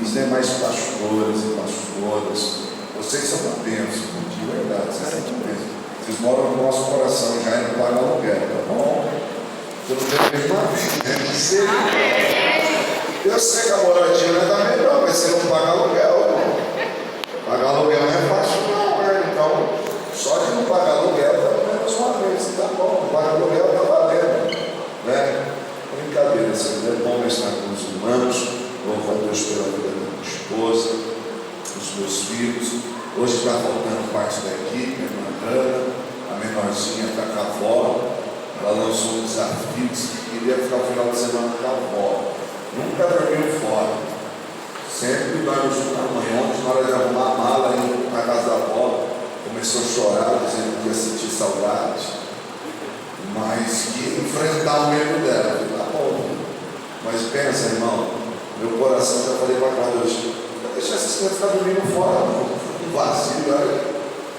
os demais pastores e pastoras, vocês são uma bênção, de verdade, vocês são uma bênção. Vocês moram no nosso coração e já não pagam aluguel, tá bom? Você não tem a mesma vida, né? Eu sei que a moradia não é da melhor, mas você não paga aluguel, irmão. Pagar aluguel não é fácil, não, né? Então, só de não pagar aluguel, pelo menos uma vez, tá bom? Não pagar aluguel tá valendo, né? Brincadeira, é bom estar com os irmãos. Louvo a Deus pela vida da minha esposa, dos meus filhos. Hoje está faltando parte da equipe, a irmã Ana, a menorzinha está com a avó. Ela lançou um desafio, que queria ficar o final de semana com a avó. Nunca dormiu fora. Sempre dorme junto com a mãe. Ontem, na hora de arrumar a mala, indo para a casa da avó, começou a chorar, dizendo que ia sentir saudade, mas que enfrentar o medo dela. Tá bom. Mas pensa, irmão, meu coração, já falei para cá hoje, não deixar essas crianças ficar dormindo fora, não. Vazio,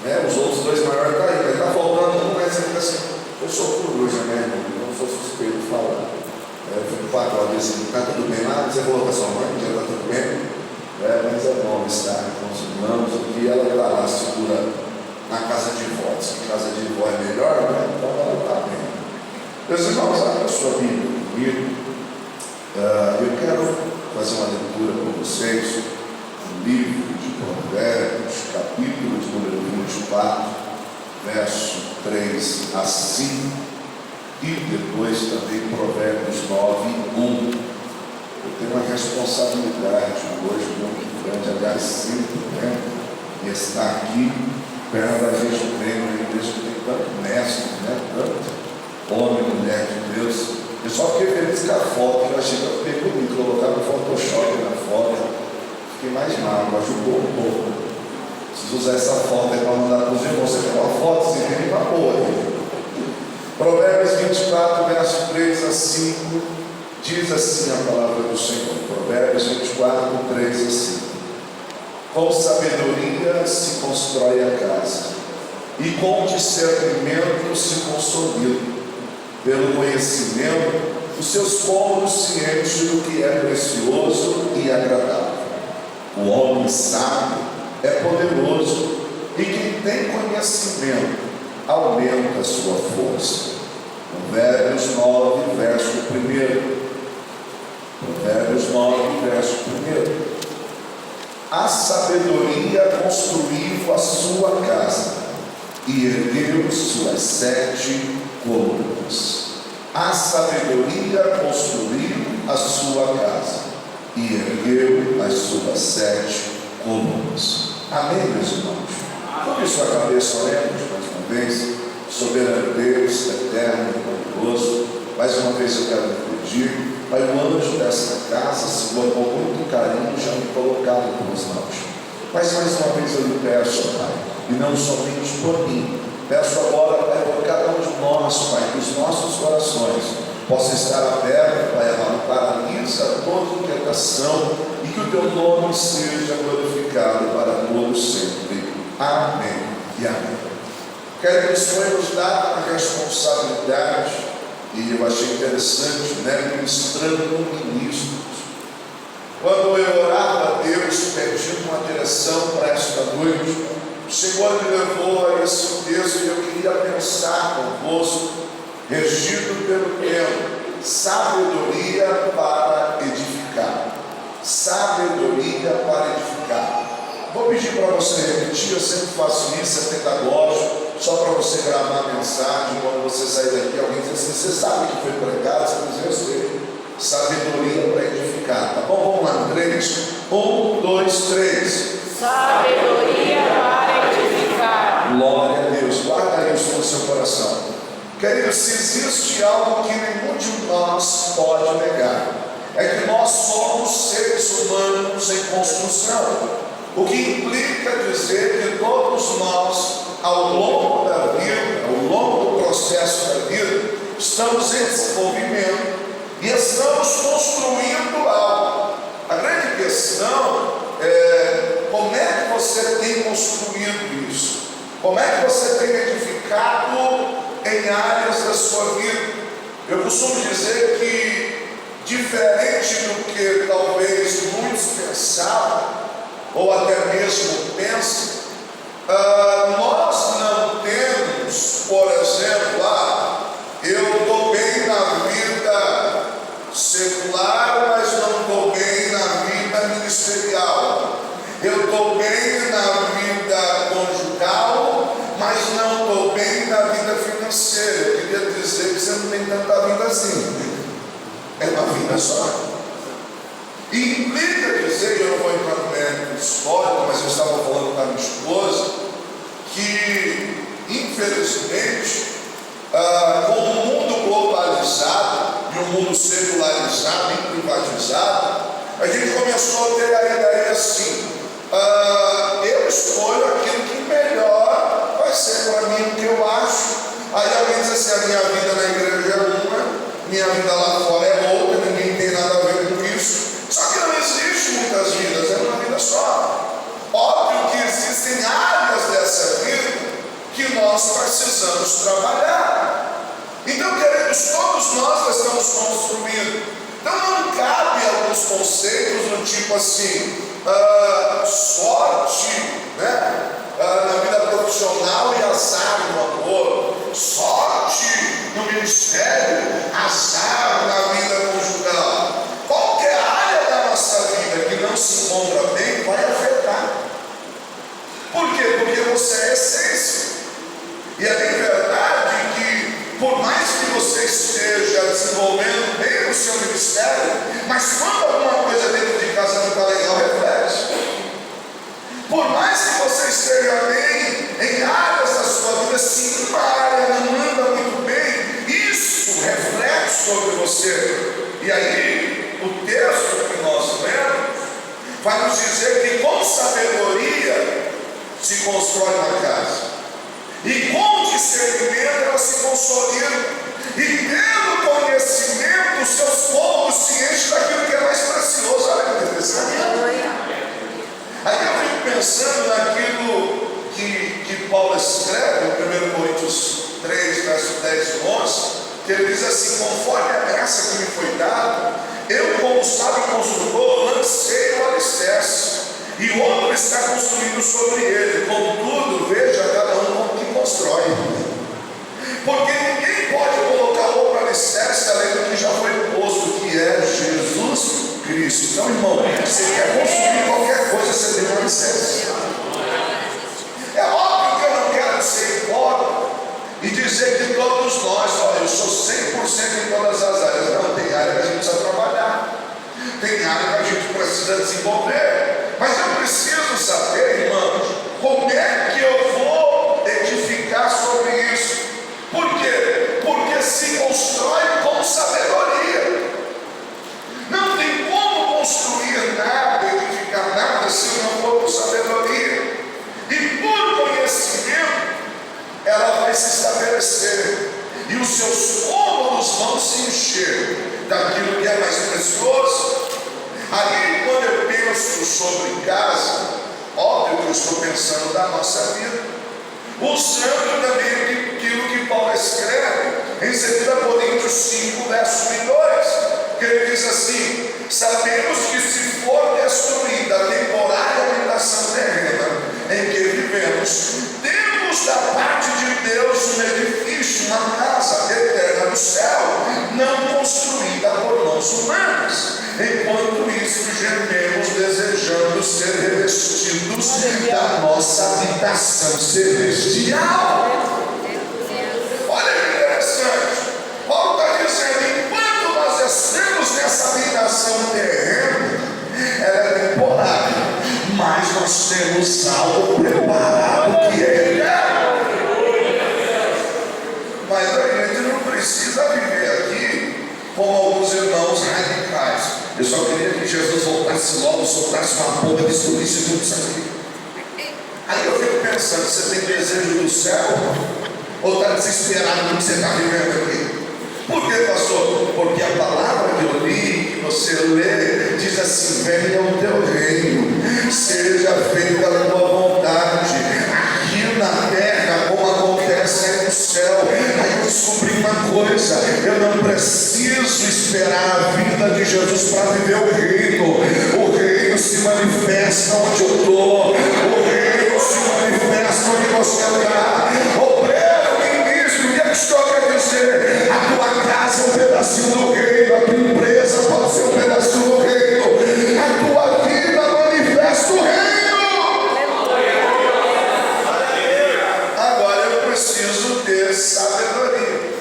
né? Os outros dois maiores estão aí, mas está faltando um, mas você fica assim, eu sou coruja, né? Não sou suspeito de falar. Eu fico para a Cláudia assim, está tudo bem lá? Você falou com a sua mãe, já está tudo bem? Mas é bom estar com os irmãos, e ela está lá segura na casa de vó. Diz que casa de vó é melhor, né? Então ela está bem. Meus irmãos, abra a sua Bíblia comigo. Eu quero fazer uma leitura com vocês do livro de Provérbios, capítulo de número 24, verso 3 a 5. E depois também Provérbios 9, 1. Eu tenho uma responsabilidade hoje muito grande, aliás, sempre, né? E estar aqui perto da gente treino, a igreja que tem tanto mestre, né? Tanto homem e mulher de Deus. Eu só fiquei feliz com a foto, eu achei que eu fiquei bonito, colocar no Photoshop na foto, fiquei mais magro, ajudou um pouco. Preciso usar essa foto aí para mandar para os irmãos. Você tem uma foto, você tem uma boa aí. Provérbios 24, verso 3 a 5, diz assim a palavra do Senhor. Provérbios 24, 3 a 5. Com sabedoria se constrói a casa, e com discernimento se consolida. Pelo conhecimento, os seus cômodos se enchem do que é precioso e agradável. O homem sábio é poderoso, e quem tem conhecimento aumenta a sua força. Provérbios 9, verso 1. Provérbios 9, verso 1. A sabedoria construiu a sua casa e ergueu suas 7 colunas. A sabedoria construiu a sua casa e ergueu as suas 7 colunas. Amém, meus irmãos? Coloque sua cabeça, oremos mais uma vez. Soberano Deus, eterno e poderoso, mais uma vez eu quero lhe pedir, Pai, o anjo desta casa, Senhor, com muito carinho já me colocado em tuas mãos. Mas mais uma vez eu lhe peço, Pai, e não somente por mim, peço agora, Pai, por cada um de nós, Pai, que os nossos corações possam estar abertos, Pai, paralisa toda inquietação e que o teu nome seja glorificado para todos sempre. Amém e amém. Quero que o Senhor nos dá uma responsabilidade, e eu achei interessante, né, ministrando com ministros. Quando eu orava a Deus, pedindo uma direção para esta noite, o Senhor me levou a esse texto e eu queria pensar convosco, regido pelo tema, sabedoria para edificar. Sabedoria para edificar. Vou pedir para você repetir, eu sempre faço isso, é pedagógico, só para você gravar a mensagem, quando você sair daqui, alguém diz assim, você sabe que foi pregado? Você diz, eu sei. Sabedoria para edificar, tá bom? Vamos lá, 3, 1, 2, 3. Sabedoria para edificar. Glória a Deus, guarda isso no seu coração. Queridos, se existe algo que nenhum de nós pode negar, é que nós somos seres humanos em construção. O que implica dizer que todos nós, ao longo da vida, ao longo do processo da vida, estamos em desenvolvimento e estamos construindo algo. A grande questão é como é que você tem construído isso? Como é que você tem edificado em áreas da sua vida? Eu costumo dizer que, diferente do que talvez muitos pensava, ou até mesmo pensa, nós não temos, por exemplo, eu estou bem na vida secular, mas não estou bem na vida ministerial. Eu estou bem na vida conjugal, mas não estou bem na vida financeira. Eu queria dizer que você não tem tanta vida assim. É uma vida só. E implica dizer, eu não vou entrar no mérito histórico, mas eu estava falando com a minha esposa, que infelizmente, com o mundo globalizado e o mundo secularizado e privatizado, a gente começou a ter a ideia assim, eu escolho aquilo que melhor vai ser para mim, o que eu acho. Aí alguém diz assim, a minha vida na igreja é uma, minha vida lá fora é outra, ninguém tem nada a ver com isso. Só que não existe muitas vidas, é uma vida só. Óbvio que existem áreas dessa vida que nós precisamos trabalhar. Então, queridos, todos nós estamos construindo. Então não cabe alguns conceitos do tipo assim, sorte, né? Na vida profissional e azar no amor, sorte no ministério, azar na vida conjugal. Qualquer área da nossa vida que não se encontra bem vai afetar. Por quê? Porque você é essência. E é bem verdade que, por mais que você esteja desenvolvendo bem o seu ministério, mas quando alguma coisa dentro de casa não está legal, reflete. Por mais que você esteja bem em áreas da sua vida, se uma área não anda muito bem, isso reflete sobre você. E aí, o texto que nós lemos vai nos dizer que com sabedoria se constrói uma casa, e com discernimento ela se consolida, e pelo conhecimento os seus povos se enchem daquilo que é mais precioso. Olha que interessante. Aí eu fico pensando naquilo que Paulo escreve em 1 Coríntios 3, verso 10 e 11, que ele diz assim: conforme a graça que me foi dada, eu, como sábio construtor, lancei o alicerce, e o outro está construindo sobre ele. Contudo, veja cada um como que constrói, porque ninguém pode colocar outro alicerce além do que já foi posto, que é Jesus Cristo. Então, irmão, você quer construir qualquer coisa, você tem um alicerce. É óbvio que eu não quero ser hipócrita e dizer que todos nós, olha, eu sou 100% em todas as áreas. Não, tem área que a gente precisa trabalhar, tem área que a gente precisa desenvolver. Mas eu preciso saber, irmãos, como é que eu vou edificar sobre isso. Por quê? Porque se constrói com sabedoria. Não tem como construir nada, edificar nada, se não for com sabedoria. E por conhecimento, ela vai se estabelecer. E os seus cômodos vão se encher daquilo que é mais precioso. Aí, quando eu penso sobre casa, óbvio que eu estou pensando da nossa vida, usando também aquilo que Paulo escreve em 2 Coríntios 5, verso 2, que ele diz assim: sabemos que se for destruída a temporária habitação terrena em que vivemos, temos da parte de Deus um edifício, uma casa eterna no céu, não construída por mãos humanas. Enquanto isso, gememos desejando ser revestidos da nossa habitação celestial. Olha que interessante. Paulo está dizendo: enquanto nós estamos nessa habitação terrena, ela é temporária, mas nós temos algo preparado que é eterno. Mas a gente não precisa viver aqui como alguns irmãos radicais. Eu só queria que Jesus voltasse logo, soltasse uma bomba, destruísse tudo isso aqui. Aí eu fico pensando: você tem desejo do céu? Ou está desesperado do que você está vivendo aqui? Por que, pastor? Porque a palavra que eu li, que você lê, diz assim: venha o teu reino, seja feita a tua vontade, aqui na terra como acontece aí no céu. Aí eu descobri uma coisa: eu não preciso esperar a vinda de Jesus para viver o reino. O reino se manifesta manifesta onde eu estou. O reino se manifesta onde você está. Obreiro, ministro, o que é que o Senhor quer dizer? A tua casa é um pedacinho do reino, a tua empresa pode ser um pedacinho do reino, a tua vida manifesta o reino. Agora eu preciso ter sabedoria,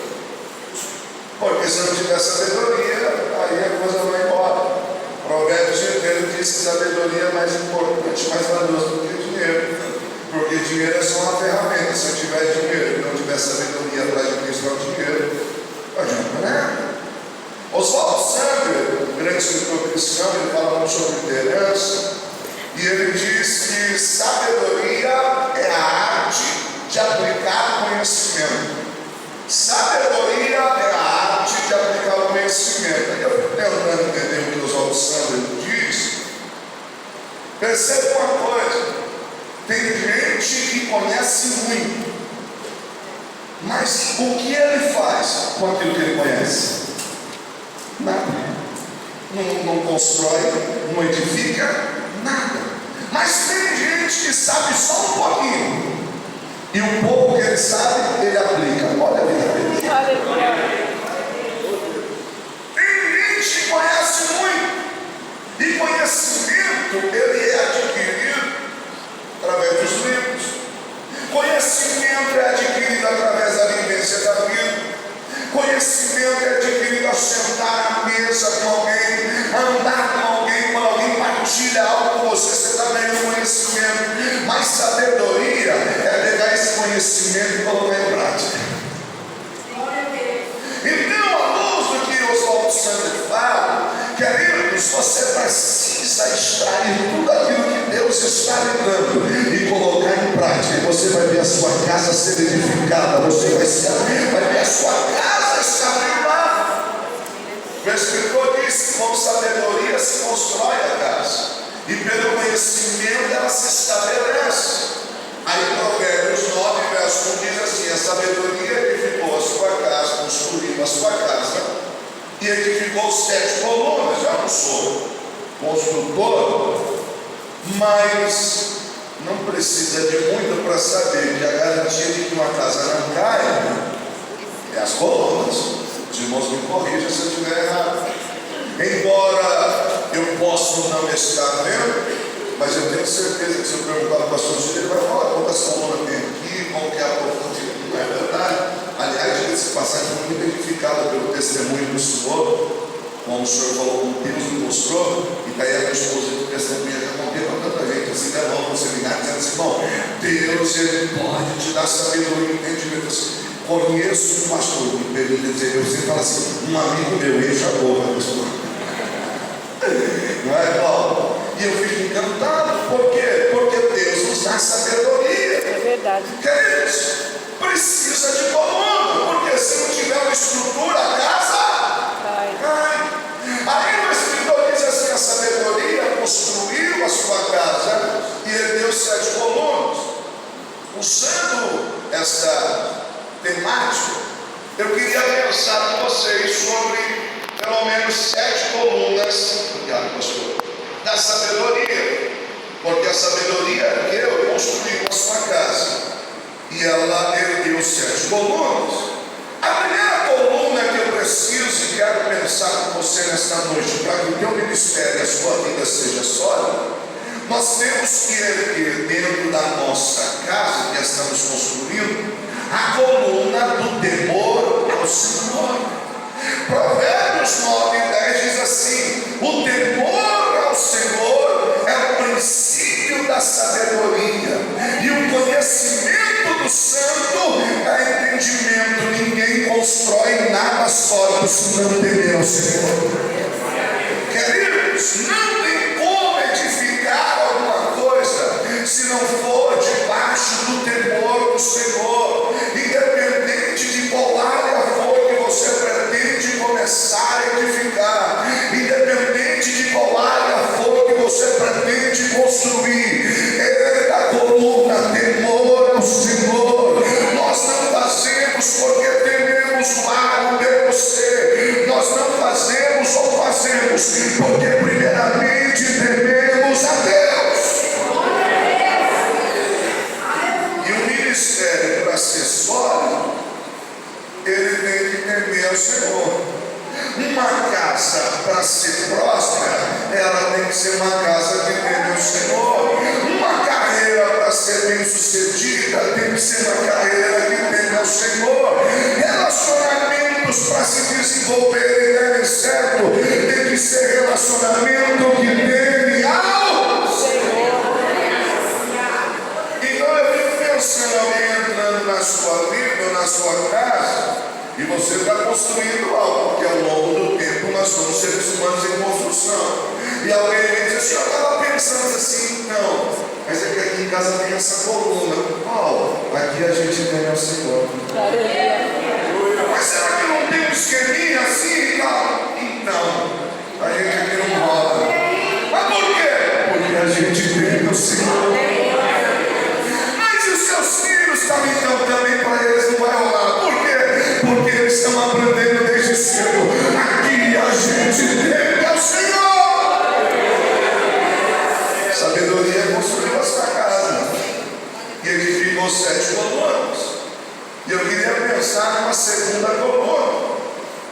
porque se eu não tiver sabedoria, aí a coisa vai embora. Provérbios inteiro diz que sabedoria é mais importante, mais valioso do que dinheiro, porque dinheiro é só uma ferramenta. Se eu tiver dinheiro e não tiver sabedoria para administrar o dinheiro, não adianta nada. Oswaldo Sandler, um grande escritor cristão, ele fala muito sobre liderança, e ele diz que sabedoria é a arte de aplicar o conhecimento. Sabedoria é a arte de aplicar o conhecimento. Aí eu fico tentando entender o que o Oswaldo Sandler diz. Perceba uma coisa: tem gente que conhece muito, mas o que ele faz com aquilo que ele conhece? Nada. Não constrói, não edifica, nada. Mas tem gente que sabe só um pouquinho, e o pouco que ele sabe, ele aplica. Olha a vida dele. Aleluia. Tem gente que conhece muito, e conhecimento ele é adquirido através dos livros. Conhecimento é adquirido através da vivência da vida. Conhecimento é adquirido ao sentar à mesa com alguém, andar com alguém, quando alguém partilha algo com você, você está ganhando conhecimento. Mas sabedoria é pegar esse conhecimento e colocar em prática. Então, à luz do que Oswaldo Sandler fala, queridos, você precisa extrair tudo aquilo que Deus está lhe dando e colocar em prática. E você vai ver a sua casa ser edificada, você vai ver a sua casa estar firmada. O escritor diz que com sabedoria se constrói a casa, e pelo conhecimento ela se estabelece. Aí Provérbios 9, verso 1 diz assim: a sabedoria edificou a sua casa, construiu a sua casa e edificou 7 colunas. Eu não sou construtor, mas não precisa de muito para saber que a garantia de que uma casa não caia é as colunas. Os irmãos me corrijam se eu estiver errado. Embora eu possa não estar vendo, mas eu tenho certeza que se eu perguntar ao pastor Gil, ele vai falar quantas colunas tem aqui, qual que é a profundidade. Não é verdade? Aliás, esse passagem foi muito edificado pelo testemunho do Senhor, como o Senhor falou, como Deus me mostrou, e daí a minha esposa do testemunho já contei para tanta gente, assim, da mão para o seminário, dizendo assim: bom, Deus, ele pode te dar sabedoria e entendimento. Assim, conheço um pastor, me permite dizer, eu sempre falo assim, um amigo meu, enche a boca, pastor. Não é, Paulo? E eu fico encantado, por quê? Porque Deus nos dá sabedoria. É verdade. Queridos, precisa de coluna, porque se não tiver uma estrutura, a casa cai. Aí o escritor diz assim: a sabedoria construiu a sua casa e ele deu 7 colunas. Usando esta temática, eu queria pensar com vocês sobre pelo menos 7 colunas, obrigado, pastor, da sabedoria, porque a sabedoria é que eu construí a sua casa e ela ergueu 7 colunas. A primeira coluna que eu preciso e quero pensar com você nesta noite, para que o teu ministério e a sua vida seja sólida, nós temos que erguer dentro da nossa casa que estamos construindo a coluna do temor ao Senhor. Provérbios 9, 10 diz assim: o temor ao Senhor é o princípio da sabedoria, e o conhecimento do santo é entendimento. Ninguém constrói nada sólido se não temer ao Senhor. Queridos, não tem como edificar alguma coisa se não for debaixo do temor do Senhor. Independente de qual área for que você pretende começar a edificar, independente de qual área for que você pretende construir, erga a coluna, temor ao Senhor. Nós não fazemos porque tememos o A, o B, o C. Nós não fazemos ou fazemos porque primeiramente relacionamento que teve ao Senhor. Então eu fico pensando, alguém entrando na sua vida ou na sua casa, e você está construindo algo, porque ao longo do tempo nós somos seres humanos em construção. E alguém me diz assim, eu estava pensando assim, não, mas é que aqui em casa tem essa coluna. Qual? Aqui a gente tem o Senhor. Mas será que não tem um esqueminha assim e tal? Então, a gente aqui não rola. Mas por quê? Porque a gente tem o Senhor. Mas os seus filhos também para eles não vai rolar. Por quê? Porque eles estão aprendendo desde cedo. Aqui a gente tem o Senhor. Sabedoria construiu esta casa. E ele ficou 7 colunas. E eu queria pensar numa segunda coluna.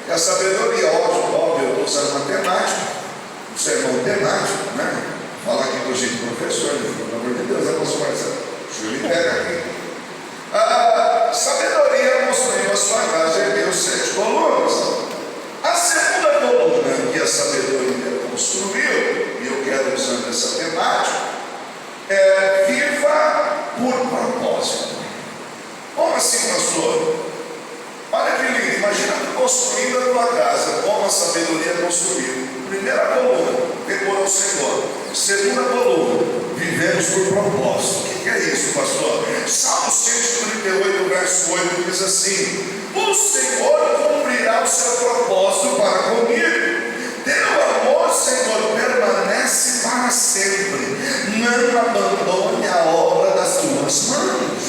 E a sabedoria, óbvio, eu estou usando matemática, um sermão temático, né? Fala aqui com o jeito de professor, pelo amor de Deus, é pastor Marcelo. Deixa eu lhe pegar aqui. A sabedoria construiu a sua casa e deu 7 colunas. A segunda coluna que a sabedoria construiu, e eu quero usando essa temática, é viva por propósito. Como assim, pastor? Olha que lindo, imagina tu construindo a tua casa, como a sabedoria construiu. Primeira coluna, temor ao Senhor. Segunda coluna, vivemos por propósito. O que é isso, pastor? Salmo 138, verso 8 diz assim: o Senhor cumprirá o seu propósito para comigo. Teu amor, Senhor, permanece para sempre. Não abandone a obra das tuas mãos.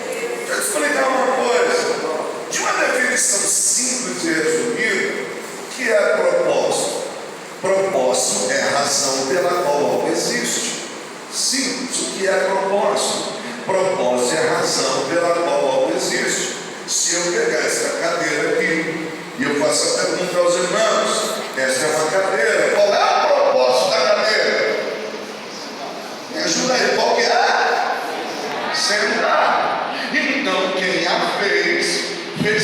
Deixa eu te explicar uma coisa. De uma definição simples e resumida, que é propósito? Propósito é a razão pela qual algo existe. Simples, o que é propósito? Propósito é a razão pela qual algo existe. Se eu pegar essa cadeira aqui e eu faço a pergunta aos irmãos, esta é uma cadeira, qual é o propósito da cadeira? Me ajuda aí, qual que é? Sentar. Então quem a fez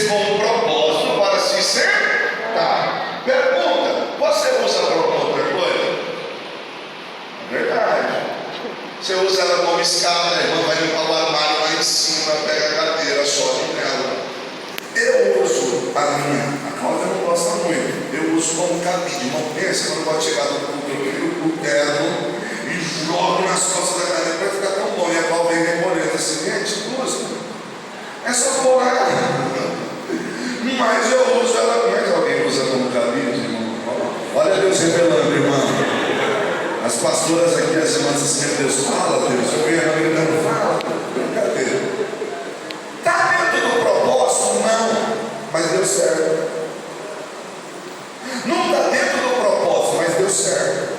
com um propósito para se sentar. Pergunta, você usa para alguma outra coisa? Verdade. Você usa ela como escada, a irmã vai limpar o armário lá em cima, pega a cadeira, sobe nela. Eu uso a minha, a Cláudia não gosta muito, eu uso como cabide. Não pensa quando pode chegar no culto, eu tiro o terno e jogo nas costas da cadeira para ficar tão bom. E a Cláudia vem remorando assim, gente, usa. É só pôr lá. Mas eu uso ela. Mas alguém usa como cabide, irmão? Olha Deus revelando, irmão. As pastoras aqui, as irmãs assim, meu Deus, fala Deus. Eu venho gritando, fala. Brincadeira. Está dentro do propósito? Não. Mas deu certo. Não está dentro do propósito, mas deu certo.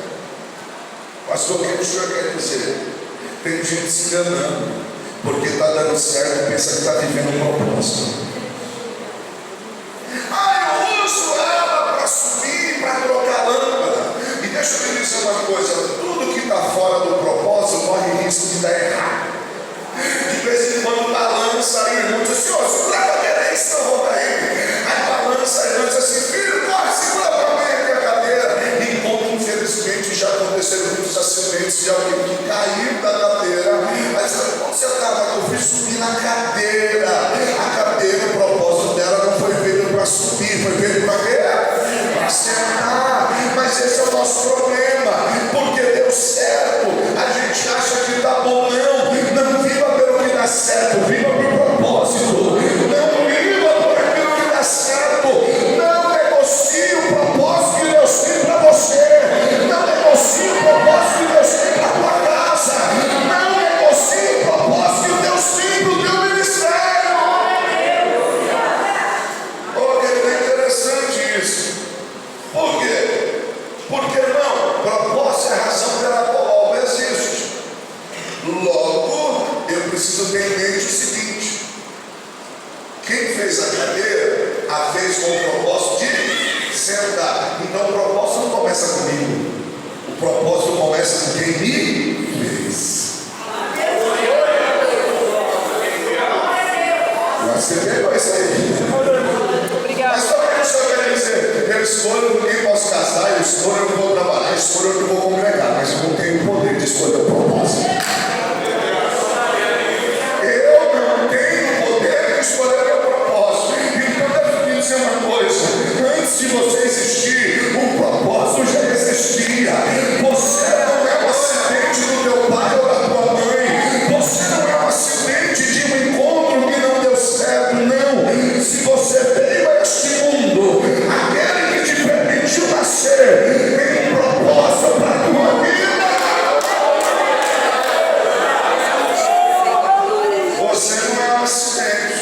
Pastor, o que o senhor quer dizer? Tem gente se enganando. Porque está dando certo e pensa que está vivendo um propósito. Eu uso ela para subir, para trocar lâmpada. E deixa eu te dizer uma coisa: tudo que está fora do propósito corre risco de dar errado. De vez em quando balança aí, irmão diz assim: segura a cadeira aí, senão eu vou cair. Aí balança aí, irmão diz assim: filho, corre, segura para mim aqui a cadeira. E infelizmente já aconteceram muitos acidentes de alguém que caiu da cadeira. Mas quando você estava, eu fui subir na cadeira. A cadeira, o propósito dela não foi feito para subir, foi feito para quê? Para sentar. Mas esse é o nosso problema, porque deu certo, a gente acha que está bom. Não viva pelo que dá certo, viva por propósito. Não viva por aquilo que dá certo. Não negocie o propósito que Deus tem para você. Não negocie o propósito que Deus tem para a tua casa. Não negocie o propósito que Deus tem para o teu ministério. Oh, é interessante isso. Por quê? Porque, irmão, propósito é a razão pela qual algo existe. Logo, eu preciso ter em mente o seguinte: quem fez a cadeira, a fez com o propósito de sentar. Então o propósito não começa comigo, o propósito começa com quem me fez. Você pegou isso aí. Obrigado. Mas só que o senhor quer dizer: eu escolho com quem posso casar, eu escolho onde vou trabalhar, escolho onde eu vou congregar, mas eu não tenho o poder de escolher o propósito. Eu não tenho o poder de escolher o meu propósito. Então eu quero dizer uma coisa: antes de você existir, o propósito já existia. Você não é um acidente do teu pai ou da tua mãe. Você não é um acidente de um encontro que não deu certo. Não. Se você veio a este mundo, aquele que te permitiu nascer tem um propósito para a tua vida. Você não é um acidente.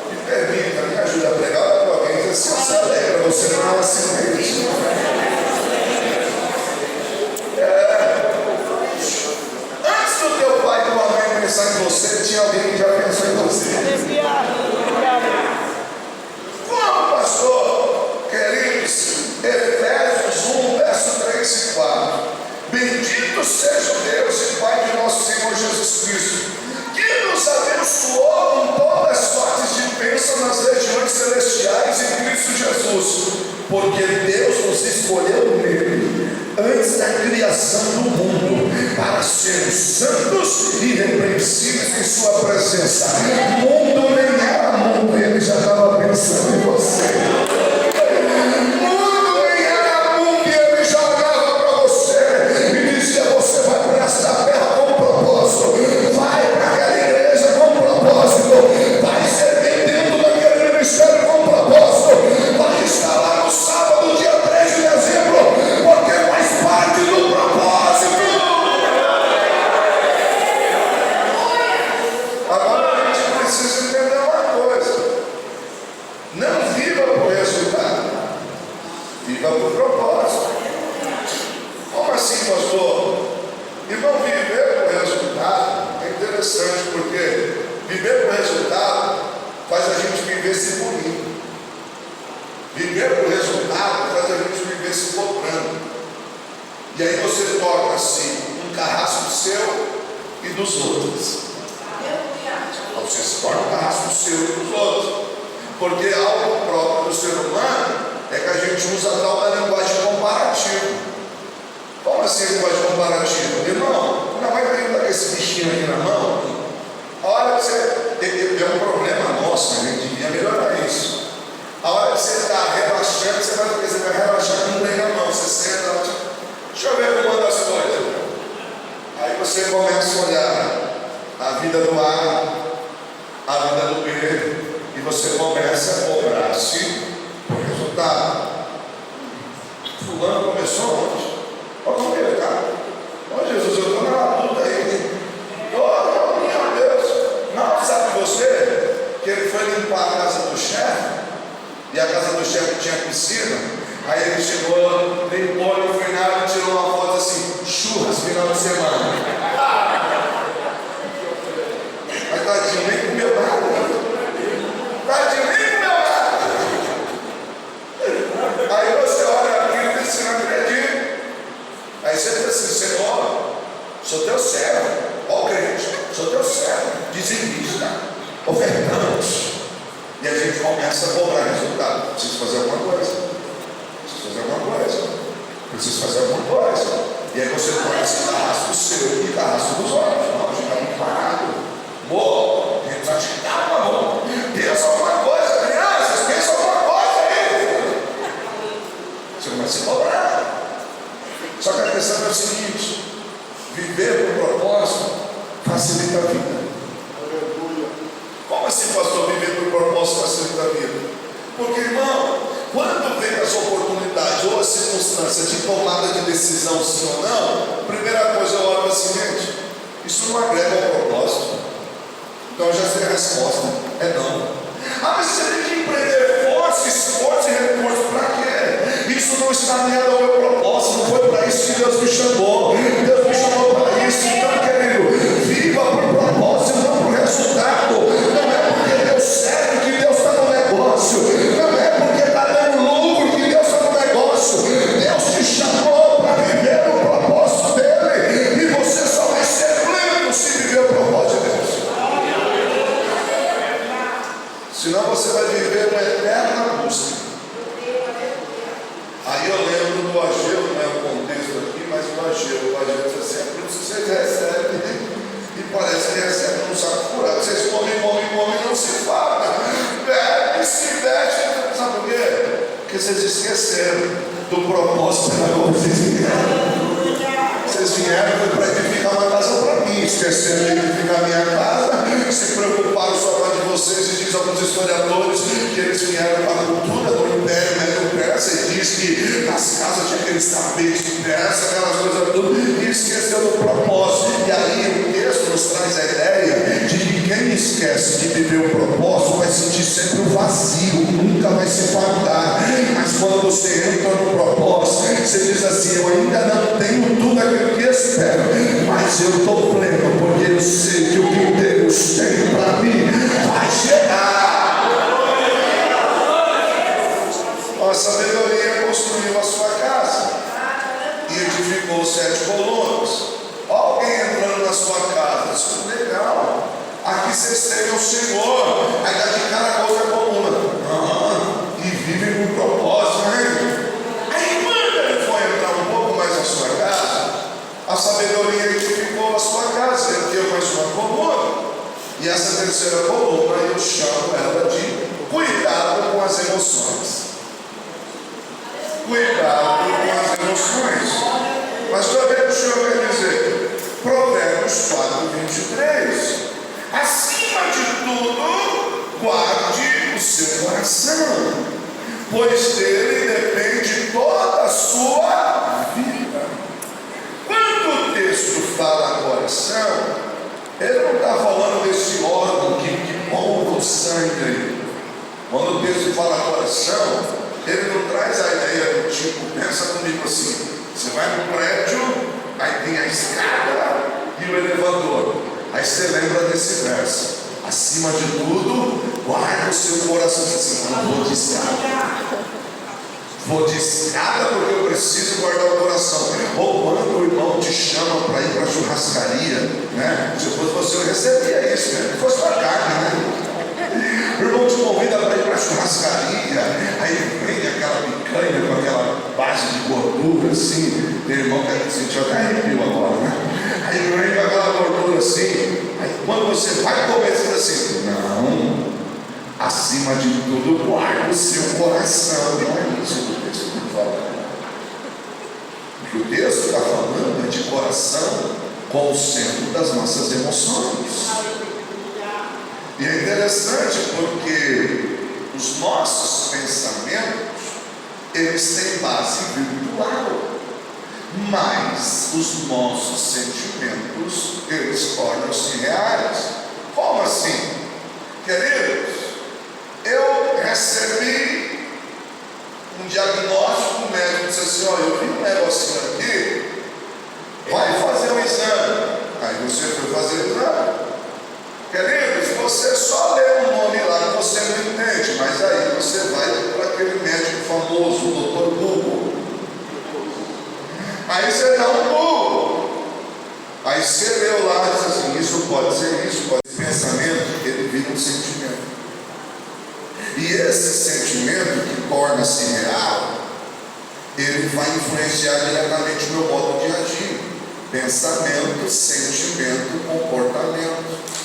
Me permita, me ajuda a pregar para alguém dizer assim: você alegra, você não é um acidente. Antes do teu pai e tua mãe pensar em você, tinha alguém que já pensou em você. Como, pastor? Queridos, Efésios 1, verso 3 e 4. Bendito seja o Deus e Pai de nosso Senhor Jesus Cristo, que nos abençoou com todas as sortes de bênção nas regiões celestiais em Cristo Jesus, porque Deus nos escolheu nele antes da criação do mundo para sermos santos e irrepreensíveis em sua presença. O mundo nem era mundo, ele já estava pensando em você. O mundo nem era mundo, e ele já olhava para você e dizia: você vai para esta terra com propósito, vai para aquela igreja com propósito, vai servir dentro daquele ministério com propósito, vai estar lá no sábado, dia 3 de dezembro, porque faz parte do propósito. Agora a gente precisa entender uma coisa: não viva por resultado, viva por propósito. Como assim, pastor? Irmão, viver por resultado é interessante, porque viver por resultado faz a gente viver se punindo. Viver por resultado faz a gente viver se cobrando. E aí você torna-se um carrasco seu e dos outros. Você se torna um carrasco seu e dos outros. Porque algo próprio do ser humano é que a gente usa a tal da linguagem comparativa. Como assim a linguagem comparativa? Irmão, não vai ver com esse bichinho aqui na mão? A hora que você... É um problema nosso, a gente devia melhorar isso. A hora que você está relaxando, você vai ver, você vai relaxar com um trem na mão. Você senta lá, tipo, deixa eu ver como anda as coisas. Aí você começa a olhar a vida do A, a vida do B, e você começa a cobrar-se por resultado. Fulano começou onde? Olha como ele está. Ô Jesus, eu estou na luta aí. Oh, meu Deus. Não, sabe você que ele foi limpar a casa do chefe? E a casa do chefe tinha piscina. Aí ele chegou, limpou no final e tirou uma foto assim: churras, final de semana. Mas tadinho, nem comeu nada. Tadinho, nem comeu nada. Aí você olha aquilo e diz assim: não acredito. Aí você diz assim: Senhor, sou teu servo. Ó crente, sou teu servo, dizimista, ofertante. E a gente começa a cobrar resultado. Preciso fazer alguma coisa. Preciso fazer alguma coisa. Preciso fazer alguma coisa. E aí você põe esse carrasco seu e carrasco dos outros. Não, a gente está muito parado. Boa, a gente está agitado, meu amor. Pensa alguma coisa, crianças, pensa alguma coisa aí. Você começa a cobrar. Só que a questão é o seguinte: viver com propósito facilita a vida. Como assim, pastor, viver com propósito facilita a vida? Porque, irmão, quando vem as oportunidades ou as circunstâncias de tomada de decisão, sim ou não, primeira coisa eu olho assim: gente, isso não agrega ao propósito. Então eu já sei a resposta: é não. Ah, mas você tem que empreender força, esforço e recurso. Para quê? Isso não está ligado ao meu propósito. Não foi para isso que Deus me chamou. Deus me chamou para isso. Então, querido, viva por propósito, não por resultado. Não é porque deu certo que Deus está no negócio. Não é porque está dando lucro que Deus está no negócio. Deus te chamou para viver o propósito dele. E você só vai ser pleno se viver o propósito de Deus. Senão você vai viver uma eterna busca. Aí eu lembro do Ageu, né? vocês esqueceram do propósito da obra. Vocês vieram para edificar uma casa para mim, esqueceram de edificar minha casa, se preocuparam só com a de vocês, e diz alguns historiadores que eles vieram para a cultura do Império Medo-Persa, e diz que nas casas tinha aqueles tapetes de persa, aquelas coisas tudo, e esqueceu do propósito. E aí o texto nos traz a ideia de que quem esquece de viver o propósito vai sentir sempre o vazio, nunca vai se fartar. Mas quando você entra no propósito, você diz assim: eu ainda não tenho tudo aquilo que espero, mas eu estou pleno, porque eu sei que o que Deus tem para mim vai chegar. A sabedoria construiu a sua casa e edificou 7 colunas. Alguém entrando na sua casa, isso é legal. Aqui vocês têm o Senhor, aí dá de cara com outra coluna. E vivem com propósito, né? Aí quando ele foi entrar um pouco mais na sua casa, a sabedoria edificou a sua casa, ele deu mais uma coluna. E essa terceira coluna eu chamo ela de cuidado com as emoções. Cuidado com as emoções. Mas também o Senhor quer dizer, Provérbios 4:23. Acima de tudo, guarde o seu coração, pois dele depende toda a sua vida. Quando o texto fala coração, ele não está falando desse órgão que bomba o sangue. Quando o texto fala coração, ele não traz a ideia do tipo, pensa comigo assim, você vai no prédio, aí tem a escada e o elevador. Aí você lembra desse verso: acima de tudo, guarda o seu coração. Assim, não vou de escada. Vou de escada porque eu preciso guardar o coração. Ou quando o irmão te chama para ir para a churrascaria, né? Se fosse você, eu recebia isso, né? Se fosse para carne, né? O irmão te convida para ir para a churrascaria, aí vem aquela picanha com aquela base de gordura assim. Meu irmão quer sentir até arrepio agora, né? Aí vem com aquela gordura assim. Aí quando você vai comer, você diz assim: não, acima de tudo, guarda o seu coração. Não é isso que o texto está falando. O que o texto está falando é de coração como centro das nossas emoções. E é interessante porque os nossos pensamentos, eles têm base virtual, mas os nossos sentimentos, eles tornam-se reais. Como assim? Queridos, eu recebi um diagnóstico, o médico disse assim: olha, eu vi um negocinho aqui, vai fazer um exame. Aí você foi fazer o exame. Queridos, você só lê um nome lá que você não entende, mas aí você vai para aquele médico famoso, o Dr. Google. Aí você dá um Google. Aí você leu lá e diz assim: isso pode ser isso, pode ser. Pensamento, ele vira um sentimento. E esse sentimento que torna-se real, ele vai influenciar diretamente o meu modo de agir. Pensamento, sentimento, comportamento.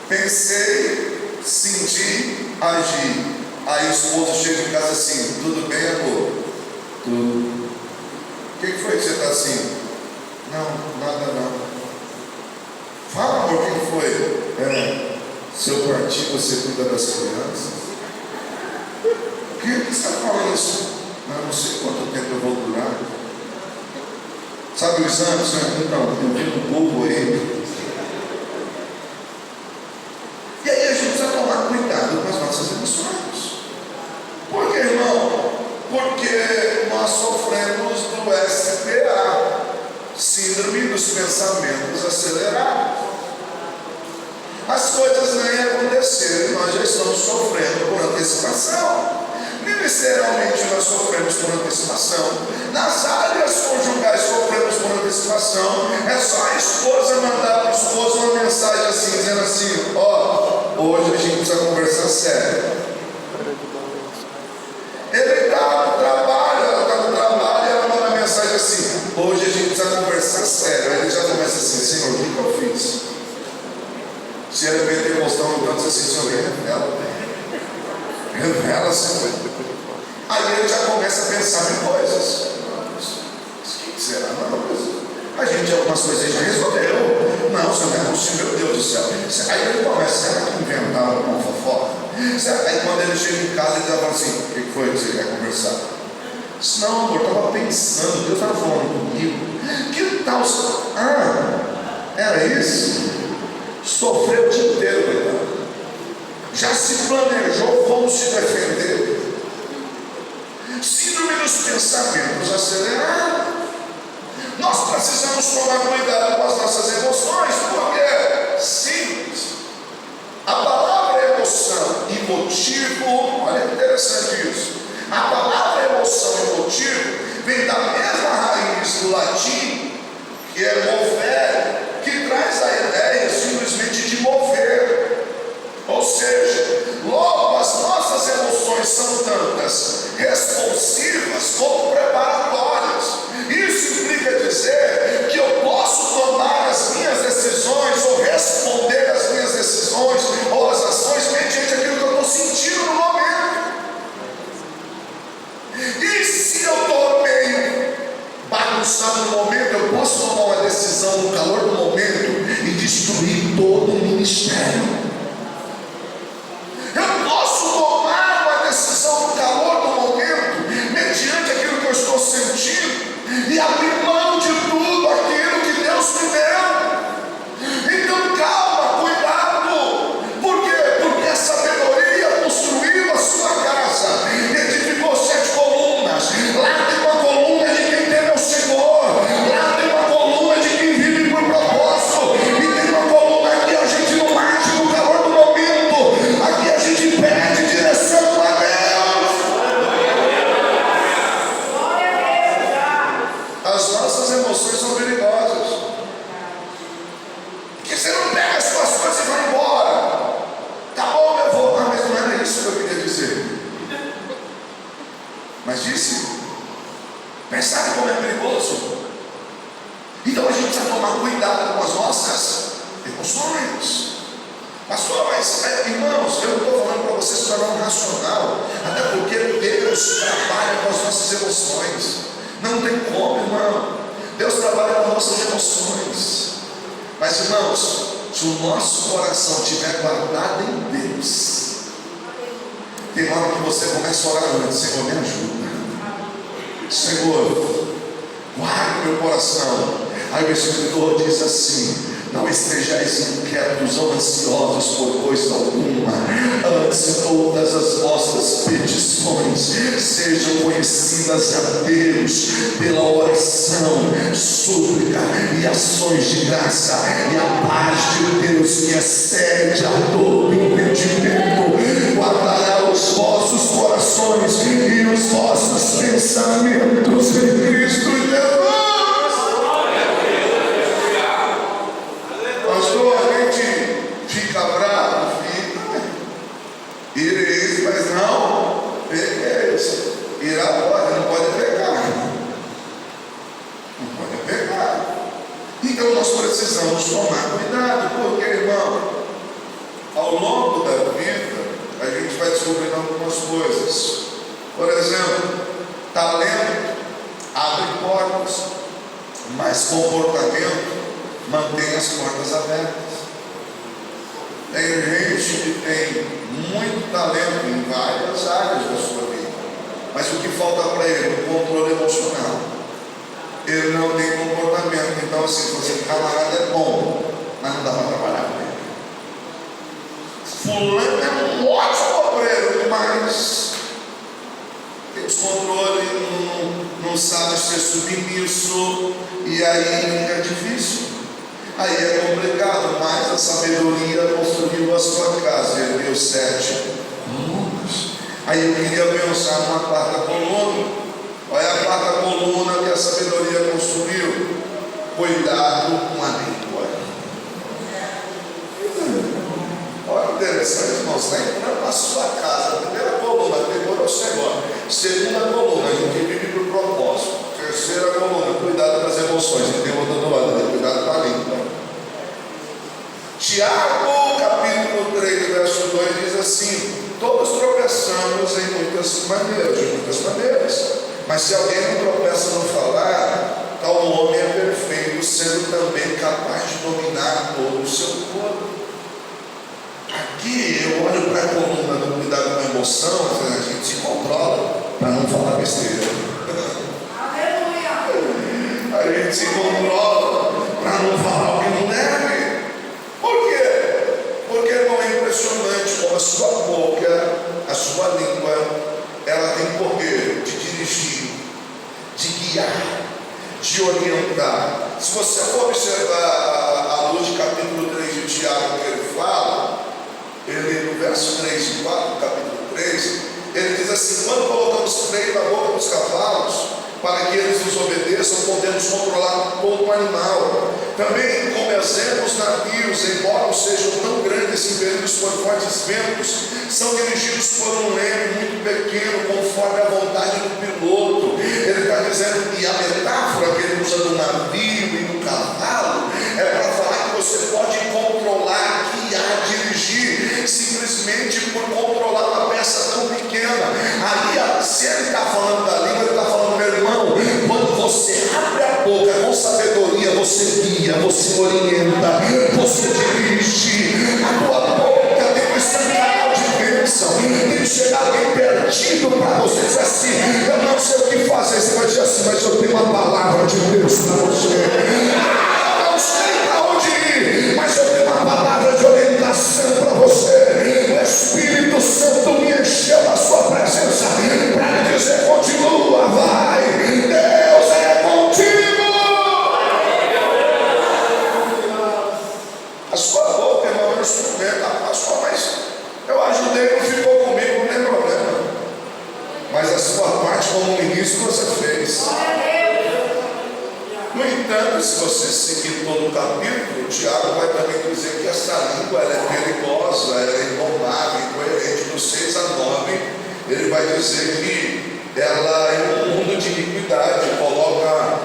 Pensei, senti, agi. Aí a esposa chega em casa assim: tudo bem, amor? Tudo. O que foi que você está assim? Não, nada não. Fala, amor, o que foi? Se eu partir, você cuida das crianças. O que você está falando isso? Não sei quanto tempo eu vou durar. Sabe o exame? Não, eu vi no Google aí. E aí a gente precisa tomar cuidado com as nossas emoções. Por que, irmão? Porque nós sofremos do SPA, Síndrome dos Pensamentos Acelerados. As coisas nem aconteceram e nós já estamos sofrendo por antecipação. Ministerialmente nós sofremos por antecipação. Nas áreas conjugais sofremos por antecipação. É só a esposa mandar para o esposo uma mensagem assim, dizendo assim: ó, hoje a gente precisa conversar sério. Ele está no trabalho, ela está no trabalho, e ela manda mensagem assim: hoje a gente precisa conversar sério. Aí ele já começa assim: Senhor, o que eu fiz? Se ele vem ter postão, então diz assim: Senhor, revela, Senhor. Aí ele já começa a A gente, algumas coisas já resolveu. Não, isso não é possível, meu Deus do céu. Aí ele começa, será que inventaram uma fofoca? Aí quando ele chega em casa, ele fala assim: o que foi que você quer conversar? Não, amor, eu estava pensando, Deus estava falando comigo. Que tal? Era isso? Sofreu o dia inteiro, coitado. Já se planejou como se defender. Síndrome dos pensamentos acelerados. Nós precisamos tomar cuidado com as nossas emoções, porque simples. A palavra emoção e motivo, olha que interessante isso. A palavra emoção e motivo vem da mesma raiz do latim, que é mover, que traz a ideia simplesmente de mover. Ou seja, logo as nossas emoções são tantas responsivas como preparatórias. Isso implica dizer que eu posso tomar as minhas decisões ou responder às minhas decisões ou às ações mediante aquilo que eu estou sentindo no momento. E se eu estou meio bagunçado no momento, eu posso tomar uma decisão no calor do momento e destruir todo o ministério. Eu posso tomar uma decisão no calor do momento, mediante aquilo que eu estou sentindo, e abrir mão de tudo aquilo que Deus me deu. Então calma, cuidado. Por quê? Porque a sabedoria construiu a sua casa, edificou 7 colunas. Lá tem uma coluna de quem teme ao Senhor, lá tem uma coluna de quem vive por propósito, e tem uma coluna aqui a gente não age no calor do momento. Aqui a gente pede direção a Deus. As nossas emoções são perigosas, porque você não pega as suas coisas e vai embora. Tá bom, eu vou. Mas não era isso que eu queria dizer. Mas disse, percebe como é perigoso? Então a gente precisa tomar cuidado com as nossas emoções. Pastor, mas irmãos, eu não estou falando para vocês tornar um racional, até porque Deus trabalha com as nossas emoções. Não tem como, irmão. Deus trabalha com as nossas emoções. Mas, irmãos, se o nosso coração estiver guardado em Deus, tem hora que você começa a orar antes: Senhor, me ajuda. Senhor, guarda meu coração. Aí o Escritor diz assim: não estejais inquietos ou ansiosos por coisa alguma, antes todas as vossas petições sejam conhecidas a Deus pela oração, súplica e ações de graça, e a paz de Deus, que excede a todo entendimento, guardará os vossos corações e os vossos pensamentos em Cristo Jesus. Pastor, a gente fica bravo, ireis, mas não pegueis. Irá pode, não pode pegar. Não pode pegar. Então nós precisamos tomar cuidado, porque, irmão, ao longo da vida, a gente vai descobrindo algumas coisas. Por exemplo, talento abre portas, mas comportamento mantém as portas abertas. Tem gente que tem muito talento em várias áreas da sua vida, mas o que falta para ele é o controle emocional. Ele não tem comportamento. Então, assim, você camarada é bom, mas não dá para trabalhar com ele. Fulano é um ótimo obreiro, mas tem descontrole, não sabe ser submisso, e aí fica difícil. Aí é complicado, mas a sabedoria construiu a sua casa. Ele deu 7 colunas. Aí eu queria pensar numa 4ª coluna. Olha a 4ª coluna que a sabedoria construiu: cuidado com a língua. Olha que interessante, irmãos. Está entrando na sua casa. A 1ª coluna, demorou chegou. 2ª coluna, a gente vive por propósito. 3ª coluna, cuidado com as emoções. E tem outra do lado, cuidado com a língua. Tiago, capítulo 3, verso 2, diz assim: todos tropeçamos em muitas maneiras, de muitas maneiras. Mas se alguém não tropeça no falar, tal homem é perfeito, sendo também capaz de dominar todo o seu corpo. Aqui eu olho para a coluna do cuidado com a emoção, a gente se controla para não falar besteira. A gente se controla para não falar o que não deve. Por quê? Porque, irmão, é impressionante como a sua boca, a sua língua, ela tem poder de dirigir, de guiar, de orientar. Se você for observar a luz de capítulo 3 de Tiago, que ele fala, ele no verso 3 e 4, capítulo 3, ele diz assim: quando colocamos freio na boca dos cavalos, para que eles nos obedeçam, podemos controlar todo o animal. Também como exemplo, os navios, embora não sejam tão grandes e impelidos por fortes ventos, são dirigidos por um leme muito pequeno, conforme a vontade do piloto. Ele está dizendo que a metáfora que ele usa do navio e do cavalo é para falar que você pode controlar, guiar, dirigir, simplesmente por controlar uma peça tão pequena. Ali, se ele está falando da língua, ele está falando, meu irmão, quando você abre a boca com sabedoria, você guia, você orienta, você dirige. A tua boca tem que ser um canal de bênção. Tem que chegar alguém perdido para você dizer assim: eu não sei o que fazer. Você vai dizer assim: mas eu tenho uma palavra de Deus para você. Eu não sei para onde ir, mas eu tenho uma palavra de orientação para você. O Espírito Santo me encheu da sua presença para me dizer: continua, vai, Deus é contigo. A sua boca, irmão, é um instrumento. Pastor, mas eu ajudei, não ficou comigo, não tem problema. Mas a sua parte como ministro você fez. No entanto, se você seguir todo o capítulo, o Tiago vai também dizer que essa língua ela é perigosa, ela é indomável, incoerente. Do 6 a 9, ele vai dizer que ela é um mundo de iniquidade, coloca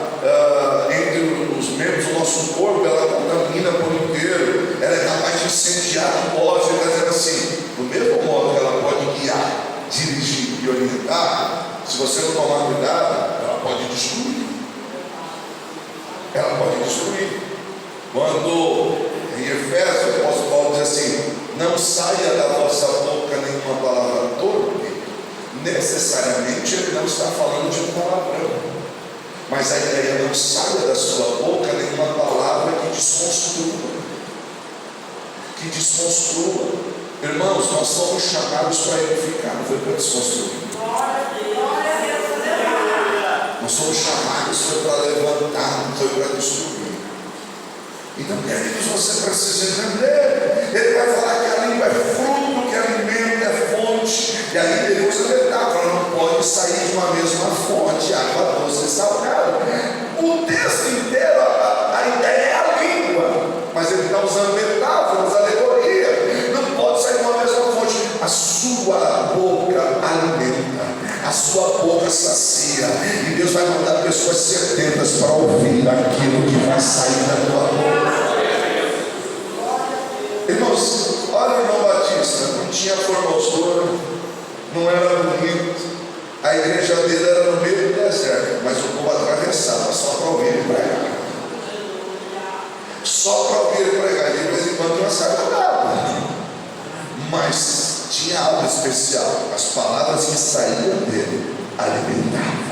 entre os membros do nosso corpo, ela contamina por inteiro, ela é capaz de incendiar postes. Ele vai dizer assim: do mesmo modo que ela pode guiar, dirigir e orientar, se você não tomar cuidado, ela pode destruir. Ela pode destruir. Quando em Efésios o apóstolo Paulo diz assim: não saia da vossa boca nenhuma palavra torpe, necessariamente ele não está falando de um palavrão, mas a ideia: não saia da sua boca nenhuma palavra que desconstrua. Irmãos, nós somos chamados para edificar, não foi para desconstruir. Nós somos chamados para levantar, não foi para destruir. Então, queridos, você precisa entender. Ele vai falar que a língua é fruto, que alimenta, é fonte. E aí ele usa a metáfora: não pode sair de uma mesma fonte, água doce e salgada. O texto inteiro, a ideia é a língua, mas ele está usando metáforas, alegoria. Não pode sair de uma mesma fonte. A sua boca alimenta, a sua boca sacia, e Deus vai mandar pessoas sedentas para ouvir aquilo que vai sair da tua boca. Irmãos, olha o irmão Batista, não tinha formosura, não era bonito, a igreja dele era no meio do deserto, mas o povo atravessava só para ouvir ele pregar. Só para ouvir ele pregar. De vez em quando tinha uma certa água, mas tinha algo especial. As palavras que saíam dele alimentavam.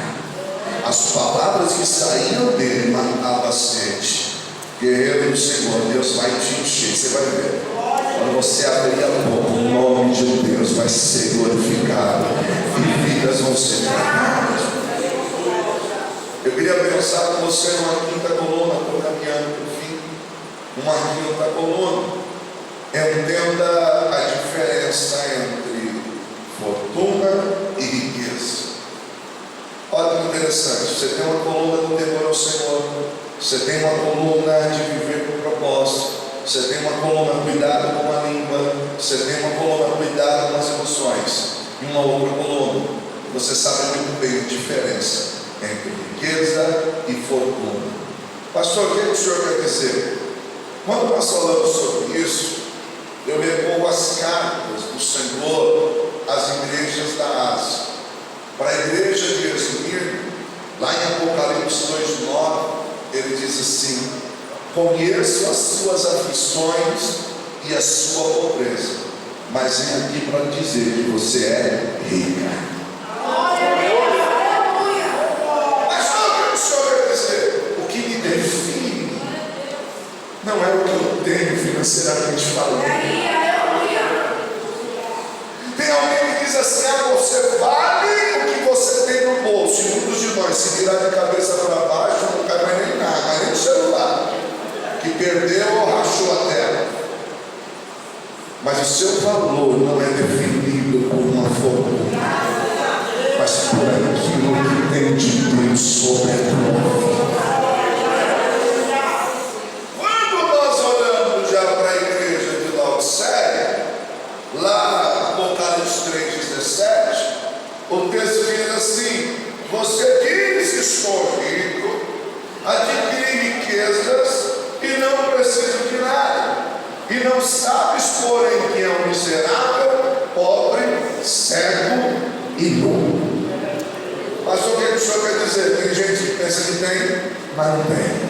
As palavras que saíam dele matavam a sede. Guerreiro do Senhor, Deus vai te encher. Você vai ver. Quando você abrir a boca, o nome de Deus vai ser glorificado e vidas vão ser tratadas. Eu queria pensar com você numa quinta coluna, estou caminhando para o fim. Uma quinta coluna. Entenda a diferença entre fortuna e riqueza. Olha que interessante. Você tem uma coluna do temor ao Senhor, você tem uma coluna de viver com propósito, você tem uma coluna cuidado com a língua, você tem uma coluna cuidado com as emoções, e uma outra coluna você sabe muito bem a diferença entre riqueza e fortuna. Pastor, o que o senhor quer dizer? Quando nós falamos sobre isso, eu recorro às cartas do Senhor às igrejas da Ásia. Para a igreja de Esmirna, lá em Apocalipse 2:9, ele diz assim: conheço as suas aflições e a sua pobreza, mas vim aqui para dizer que você é rica. Mas o que o Senhor quer dizer? O que me define não é o que eu tenho financeiramente falando. Tem alguém que diz assim: você vale o que você tem no bolso. E muitos de nós, se virar de cabeça para baixo, não cai mais nem nada, mais nem no celular, que perdeu ou rachou a tela. Mas o seu valor não é definido por uma fortuna, mas por aquilo que tem de Deus sobre a tua vida. Quando nós olhamos já para a igreja de Laodiceia, lá Apocalipse 3,17, o texto diz assim: você diz que estou rico, adquire riquezas e não preciso de nada, e não sabes, porém, que é um miserável, pobre, cego e nu. Mas o que o Senhor quer dizer? Tem gente que pensa que tem, mas não tem.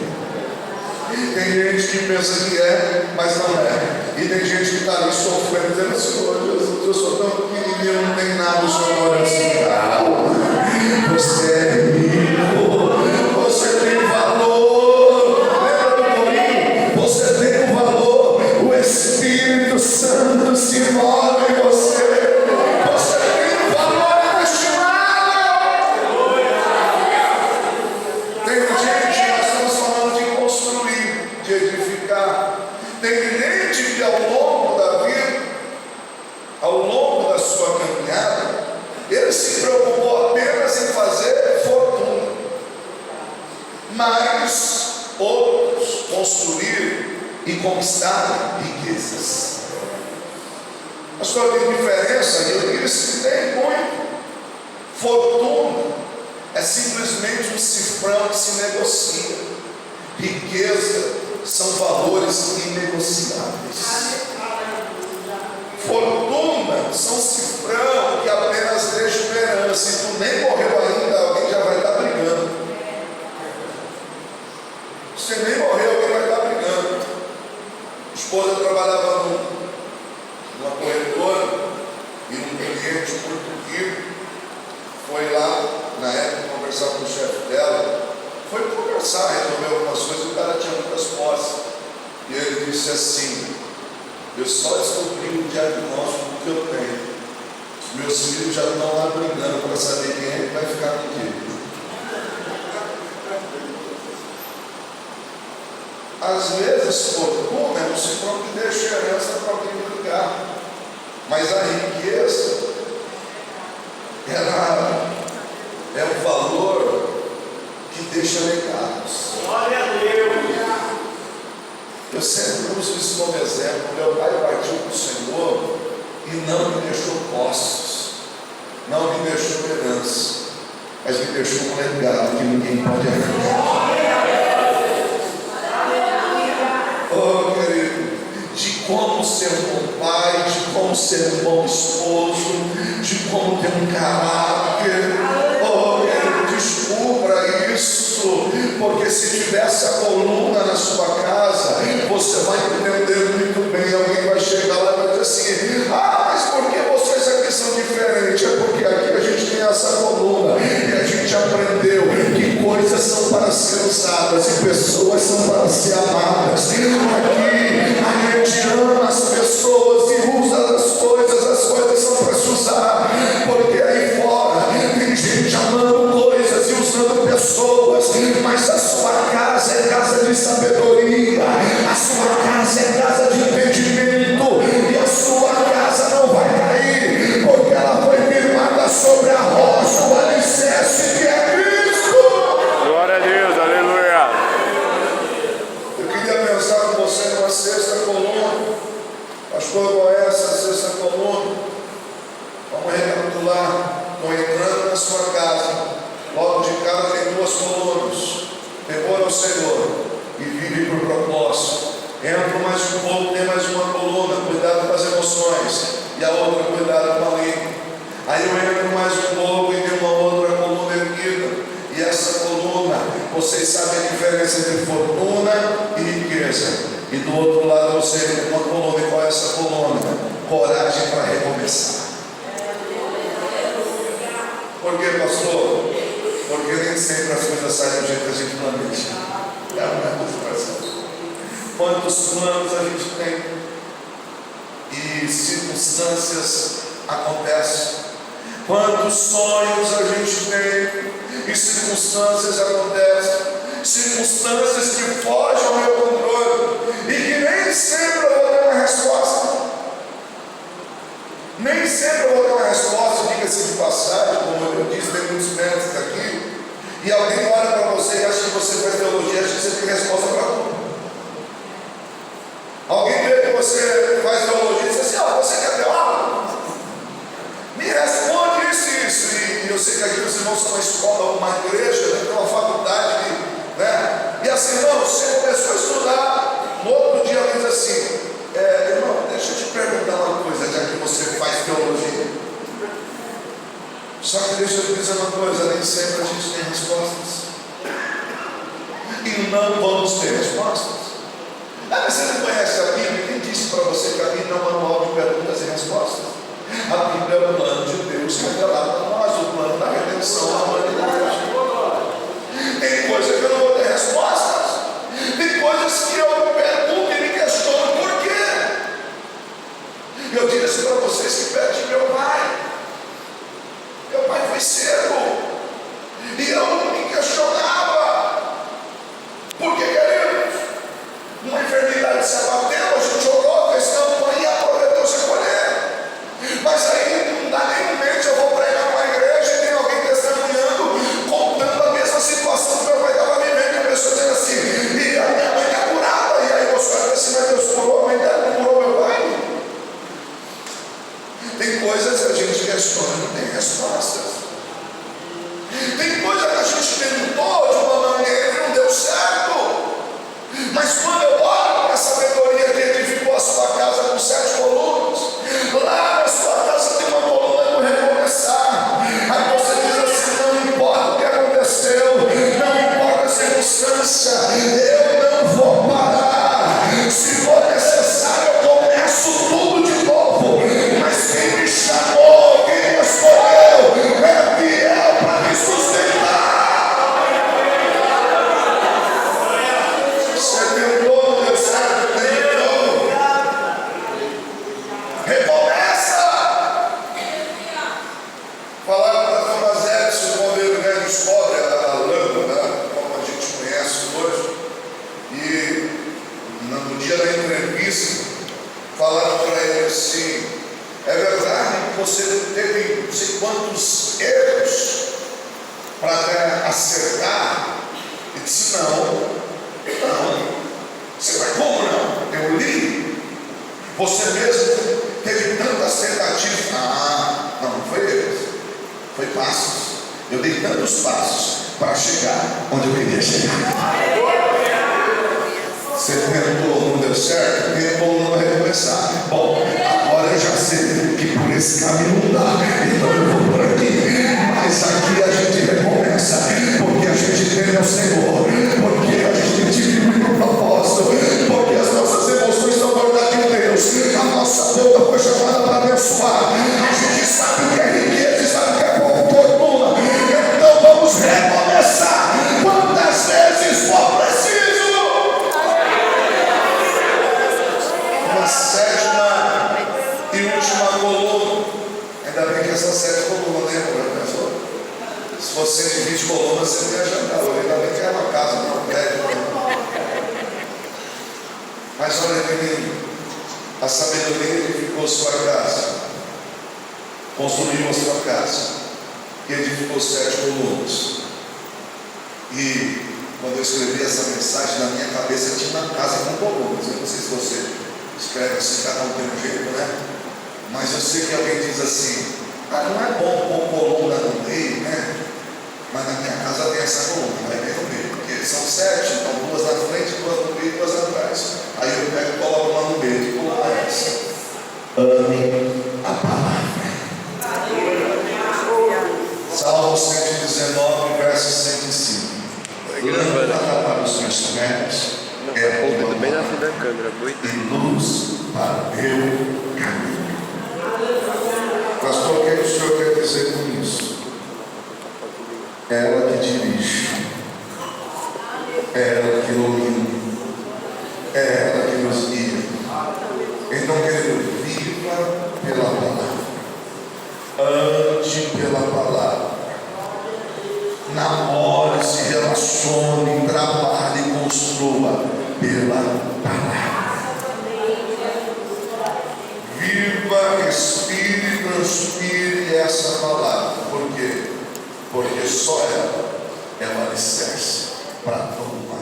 Tem gente que pensa que é, mas não é. E tem gente que está ali sofrendo, dizendo: Senhor Jesus, eu sou tão pequenininho, não tem nada. O Senhor olha assim: calma, você é rico, você tem valor. Lembra do comigo? Você tem um valor. O Espírito Santo se move em você. Você tem um valor inestimável. Tem gente, nós estamos falando de construir, de edificar. Tem gente que ao longo da vida, ao longo da sua caminhada, ele se preocupou apenas em fazer fortuna, mas outros construíram e conquistaram riquezas. Pastor, tem diferença? Eu disse que tem muito. Fortuna é simplesmente um cifrão que se negocia. Riqueza são valores inegociáveis. Fortuna são cifrão que apenas deixa uma herança. Se tu nem morreu ainda, alguém já vai estar brigando. Se nem morreu, alguém vai estar brigando. A esposa trabalhava numa corretora e um cliente muito rico foi lá, na época, conversar com o chefe dela. Foi conversar, resolver algumas coisas, e o cara tinha muitas posses. E ele disse assim: eu só descobri o diagnóstico que eu tenho. Os meus filhos já estão lá brigando para saber quem é que vai ficar comigo. Às vezes, fortuna é um cifrão que deixa herança para alguém brigar. Mas a riqueza, ela é um valor que deixa legados. Glória a Deus. Eu sempre uso isso como exemplo. Meu pai partiu para o Senhor e não me deixou postos, não me deixou herança, mas me deixou um legado que ninguém pode arrancar. Oh, querido, de como ser um bom pai, de como ser um bom esposo, de como ter um caráter. Oh, querido, descubra isso, porque se tivesse a coluna na sua casa, você vai entender muito bem. Alguém vai chegar lá e vai dizer assim: ah, mas por que vocês aqui são diferentes? É porque aqui a gente tem essa coluna e a gente aprendeu que coisas são para ser usadas e pessoas são para ser amadas. Aqui a gente ama as pessoas e usa as coisas são para se usar, porque aí fora tem gente amando coisas e usando pessoas, mas a sua casa é casa de sabedoria, a sua casa é casa de entendimento, e a sua casa não vai cair, porque ela foi firmada sobre a rocha, o alicerce que é Cristo. Glória a Deus, aleluia. Eu queria pensar com você numa sexta coluna. Pastor, qual é essa sexta coluna? Vamos recapitular. Estou entrando na sua casa. Logo de cara tem duas colunas: temor ao Senhor e vive por propósito. Entro mais um pouco, tem mais uma coluna: cuidado com as emoções, e a outra: cuidado com a língua. Aí eu entro mais um pouco e tem uma outra coluna erguida, e essa coluna, você vocês sabem a diferença entre fortuna e riqueza. E do outro lado você tem uma coluna. E qual é essa coluna? Coragem para recomeçar. Por quê, pastor? Porque nem sempre as coisas saem do jeito que a gente planeja. É uma frustração. Quantos planos a gente tem e circunstâncias acontecem. Quantos sonhos a gente tem e circunstâncias acontecem. Circunstâncias que fogem ao meu controle e que nem sempre eu vou ter uma resposta. Nem sempre eu vou ter uma resposta. Diga-se de passagem, como eu disse, tem muitos médicos aqui, e alguém olha para você e acha que você faz teologia, acha que você tem resposta para tudo. Alguém vê que você faz teologia e diz assim: você quer ter aula? Me responde isso. E eu sei que aqui os irmãos são uma escola, uma igreja, tem uma faculdade, né? E assim, irmão, você começou a estudar, no outro dia diz assim: irmão, deixa eu te perguntar uma coisa, já que você faz teologia. Só que deixa eu te dizer uma coisa, nem sempre a gente tem respostas. E não vamos ter respostas. Mas você não conhece a Bíblia? Quem disse para você que a Bíblia é um manual de perguntas e respostas? A Bíblia é o plano de Deus revelado a nós, o plano da redenção da humanidade. Tem coisas que eu não vou ter respostas. Tem coisas que eu pergunto e me questiono por quê. Eu disse para vocês que perdi meu pai. Meu pai foi cedo. E eu me questionava. Por que, queridos? Uma enfermidade se abateu, a gente orou, fez campanha, aproveitou se colher. Mas aí não dá nem um mês, eu vou pregar numa igreja e tem alguém testemunhando, contando a mesma situação que meu pai estava vivendo. E a pessoa dizendo assim: e a minha mãe está curada. E aí você olha assim: mas Deus curou a mãe dela, não curou meu pai? Tem coisas que a gente questiona e não tem respostas. Tem coisas que a gente tentou de uma maneira que não deu certo. Mas quando eu olho para a sabedoria que edificou a sua casa com 7 colunas, lá na sua casa tem uma coluna do recomeçar. Aí você diz assim: não importa o que aconteceu, não importa a circunstância, eu não vou parar. Se for necessário, eu começo tudo de novo. Mas quem me chamou, quem me escolheu, é fiel para me sustentar. Você tentou, não deu certo, tentou. Recomeça. Falaram para Thomas Edison quando ele descobre a lâmpada, como a gente conhece hoje. E no dia da entrevista, falaram para ele assim: é verdade que você teve não sei quantos erros para até acertar? Ele disse: não. Você vai, como não? Eu li. Você mesmo teve tantas tentativas. Não foi erros, foi passos. Eu dei tantos passos para chegar onde eu queria chegar. Você tentou, não deu certo, tentou, não vai recomeçar. Bom, agora eu já sei que por esse caminho não dá, então eu vou por aqui. Mas aqui a gente recomeça, porque a gente tem o Senhor, porque a gente vive com propósito, porque as nossas emoções são guardadas em Deus, a nossa boca foi chamada para abençoar. A gente sabe o que é riqueza e sabe o que é fortuna. Então vamos recomeçar quantas vezes for preciso. Uma 7ª e última coluna. Ainda bem que essas 7 colunas, né, amor? Se fosse de 20 colunas, você não ia jantar. Ainda bem que é uma casa, não é um prédio. Mas olha que lindo. A sabedoria edificou sua casa, construiu a sua casa e edificou 7 colunas. E quando eu escrevi essa mensagem, na minha cabeça tinha uma casa com colunas. Eu não sei se você escreve assim, cada um tem um jeito, né? Mas eu sei que alguém diz assim: não é bom pôr coluna no meio, né? Mas na minha casa tem essa coluna, vai bem no meio, porque são 7, então 2 na frente, 2 no meio e 2 atrás. Aí eu pego e coloco uma no meio. Que coluna é essa? Ame a palavra. Salmo 119, verso 105. da câmera, muito. e luz para o meu caminho. Pastor, o que o senhor quer dizer com isso? Ela que dirige, ela que ilumina, ela que nos guia. Então, querido, viva pela palavra, ande pela palavra, namore, se relacione, trabalhe, construa pela palavra. Viva, respire, transpire essa palavra. Por quê? Porque só ela é o alicerce para todo mal.